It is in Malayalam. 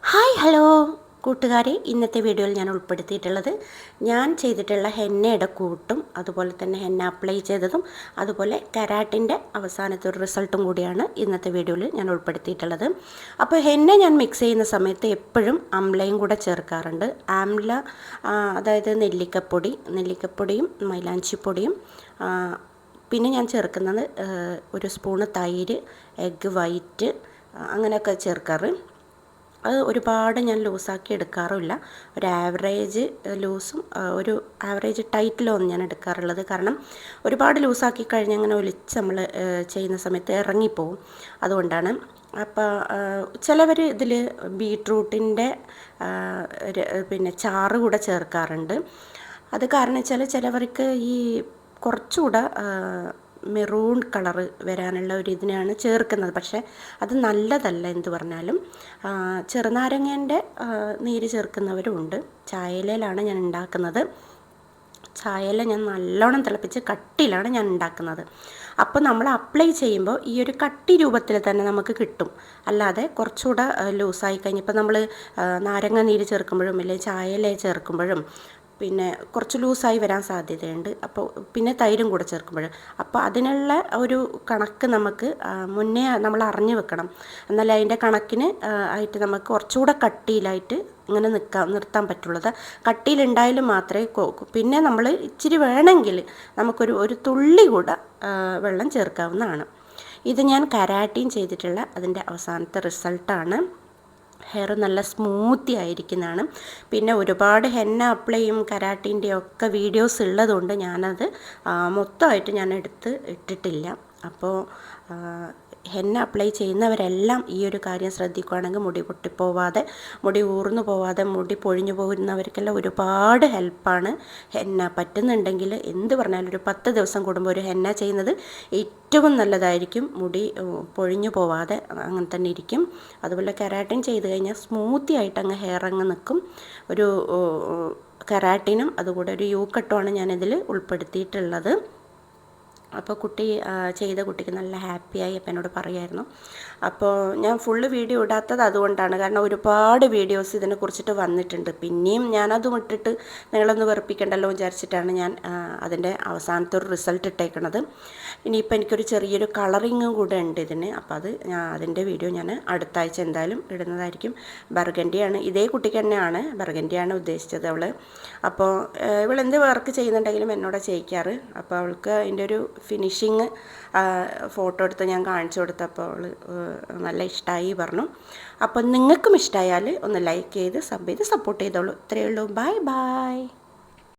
ഹായ് ഹലോ കൂട്ടുകാരെ, ഇന്നത്തെ വീഡിയോയിൽ ഞാൻ ഉൾപ്പെടുത്തിയിട്ടുള്ളത് ഞാൻ ചെയ്തിട്ടുള്ള ഹെന്നയുടെ കൂട്ടും അതുപോലെ തന്നെ ഹെന്ന അപ്ലൈ ചെയ്തതും അതുപോലെ കരാട്ടിൻ്റെ അവസാനത്തെ ഒരു റിസൾട്ടും കൂടിയാണ് ഇന്നത്തെ വീഡിയോയിൽ ഞാൻ ഉൾപ്പെടുത്തിയിട്ടുള്ളത്. അപ്പോൾ ഹെന്ന ഞാൻ മിക്സ് ചെയ്യുന്ന സമയത്ത് എപ്പോഴും അമ്ലയും കൂടെ ചേർക്കാറുണ്ട്. ആംല അതായത് നെല്ലിക്കപ്പൊടിയും മൈലാഞ്ചിപ്പൊടിയും, പിന്നെ ഞാൻ ചേർക്കുന്നത് ഒരു സ്പൂണ് തൈര്, എഗ്ഗ് വൈറ്റ്, അങ്ങനെയൊക്കെ ചേർക്കാറ്. അത് ഒരുപാട് ഞാൻ ലൂസാക്കി എടുക്കാറില്ല. ഒരു ആവറേജ് ലൂസും ഒരു ആവറേജ് ടൈറ്റിലും ഞാൻ എടുക്കാറുള്ളത്. കാരണം ഒരുപാട് ലൂസാക്കി കഴിഞ്ഞ് അങ്ങനെ ഒലിച്ച് നമ്മൾ ചെയ്യുന്ന സമയത്ത് ഇറങ്ങിപ്പോവും. അതുകൊണ്ടാണ്. അപ്പോൾ ചിലവർ ഇതിൽ ബീട്രൂട്ടിൻ്റെ പിന്നെ ചാറ് കൂടെ ചേർക്കാറുണ്ട്. അത് കാരണം വെച്ചാൽ ചിലവർക്ക് ഈ കുറച്ചുകൂടെ മെറൂൺ കളറ് വരാനുള്ള ഒരു ഇതിനാണ് ചേർക്കുന്നത്. പക്ഷേ അത് നല്ലതല്ല എന്ത് പറഞ്ഞാലും. ചെറുനാരങ്ങേൻ്റെ നീര് ചേർക്കുന്നവരുമുണ്ട്. ചായയിലാണ് ഞാൻ ഉണ്ടാക്കുന്നത്. ചായയില ഞാൻ നല്ലോണം തിളപ്പിച്ച് കട്ടിയിലാണ് ഞാൻ ഉണ്ടാക്കുന്നത്. അപ്പോൾ നമ്മൾ അപ്ലൈ ചെയ്യുമ്പോൾ ഈ ഒരു കട്ടി രൂപത്തിൽ തന്നെ നമുക്ക് കിട്ടും. അല്ലാതെ കുറച്ചുകൂടെ ലൂസായി കഴിഞ്ഞപ്പോൾ നമ്മൾ നാരങ്ങ നീര് ചേർക്കുമ്പോഴും അല്ലെങ്കിൽ ചായയില ചേർക്കുമ്പോഴും പിന്നെ കുറച്ച് ലൂസായി വരാൻ സാധ്യതയുണ്ട്. അപ്പോൾ പിന്നെ തൈരും കൂടെ ചേർക്കുമ്പോൾ അപ്പോൾ അതിനുള്ള ഒരു കണക്ക് നമുക്ക് മുന്നേ നമ്മൾ അറിഞ്ഞു വെക്കണം. എന്നാൽ അതിൻ്റെ കണക്കിന് ആയിട്ട് നമുക്ക് കുറച്ചുകൂടെ കട്ടിയിലായിട്ട് ഇങ്ങനെ നിർത്താൻ പറ്റുള്ളത്. കട്ടിയിലുണ്ടായാലും മാത്രമേ പിന്നെ നമ്മൾ ഇച്ചിരി വേണമെങ്കിൽ നമുക്കൊരു തുള്ളി കൂടെ വെള്ളം ചേർക്കാവുന്നതാണ്. ഇത് ഞാൻ കരാട്ടിയും ചെയ്തിട്ടുള്ള അതിൻ്റെ അവസാനത്തെ റിസൾട്ടാണ്. ഹെയർ നല്ല സ്മൂത്തി ആയിരിക്കുന്നതാണ്. പിന്നെ ഒരുപാട് ഹെന്ന അപ്ലൈയും കരാട്ടീൻ്റെ ഒക്കെ വീഡിയോസ് ഉള്ളതുകൊണ്ട് ഞാനത് മൊത്തമായിട്ട് ഞാൻ എടുത്ത് ഇട്ടിട്ടില്ല. അപ്പോൾ ഹെന്ന അപ്ലൈ ചെയ്യുന്നവരെല്ലാം ഈ ഒരു കാര്യം ശ്രദ്ധിക്കുകയാണെങ്കിൽ മുടി പൊട്ടിപ്പോവാതെ, മുടി ഊർന്നു പോവാതെ, മുടി പൊഴിഞ്ഞു പോകുന്നവർക്കെല്ലാം ഒരുപാട് ഹെൽപ്പാണ് ഹെന്ന. പറ്റുന്നുണ്ടെങ്കിൽ എന്ത് പറഞ്ഞാലും ഒരു 10 ദിവസം കൂടുമ്പോൾ ഒരു ഹെന്ന ചെയ്യുന്നത് ഏറ്റവും നല്ലതായിരിക്കും. മുടി പൊഴിഞ്ഞു പോവാതെ അങ്ങനെ തന്നെ ഇരിക്കും. അതുപോലെ കെരാട്ടിൻ ചെയ്ത് കഴിഞ്ഞാൽ സ്മൂത്തി ആയിട്ട് അങ്ങ് ഹെയർ അങ്ങ് നിൽക്കും. ഒരു കെരാട്ടിനും അതുകൂടെ ഒരു യൂ കട്ടുമാണ് ഞാനിതിൽ ഉൾപ്പെടുത്തിയിട്ടുള്ളത്. അപ്പോൾ ചെയ്ത കുട്ടിക്ക് നല്ല ഹാപ്പിയായി. അപ്പം എന്നോട് പറയുമായിരുന്നു. അപ്പോൾ ഞാൻ ഫുള്ള് വീഡിയോ ഇടാത്തത് അതുകൊണ്ടാണ്. കാരണം ഒരുപാട് വീഡിയോസ് ഇതിനെക്കുറിച്ചിട്ട് വന്നിട്ടുണ്ട്. പിന്നെയും ഞാനതും ഇട്ടിട്ട് നിങ്ങളൊന്ന് വെറുപ്പിക്കണ്ടല്ലോ വിചാരിച്ചിട്ടാണ് ഞാൻ അതിൻ്റെ അവസാനത്തെ ഒരു റിസൾട്ട് ഇട്ടേക്കണത്. ഇനിയിപ്പോൾ എനിക്കൊരു ചെറിയൊരു കളറിങ്ങും കൂടെ ഉണ്ട് ഇതിന്. അപ്പോൾ അതിൻ്റെ വീഡിയോ ഞാൻ അടുത്ത ആഴ്ച എന്തായാലും ഇടുന്നതായിരിക്കും. ബർഗൻഡിയാണ്, ഇതേ കുട്ടിക്ക് തന്നെയാണ് ബർഗൻഡിയാണ് ഉദ്ദേശിച്ചത് അവൾ. അപ്പോൾ ഇവളെന്ത് വർക്ക് ചെയ്യുന്നുണ്ടെങ്കിലും എന്നോട് ചെയ്യിക്കാറ്. അപ്പോൾ അവൾക്ക് അതിൻ്റെ ഒരു ഫിനിഷിങ് ഫോട്ടോ എടുത്ത് ഞാൻ കാണിച്ചു കൊടുത്തപ്പോൾ അവൾ നല്ല ഇഷ്ടമായി പറഞ്ഞു. അപ്പോൾ നിങ്ങൾക്കും ഇഷ്ടമായാൽ ഒന്ന് ലൈക്ക് ചെയ്ത് സബ് ചെയ്ത് സപ്പോർട്ട് ചെയ്തോളൂ. ഇത്രയേ ഉള്ളൂ. Bye bye.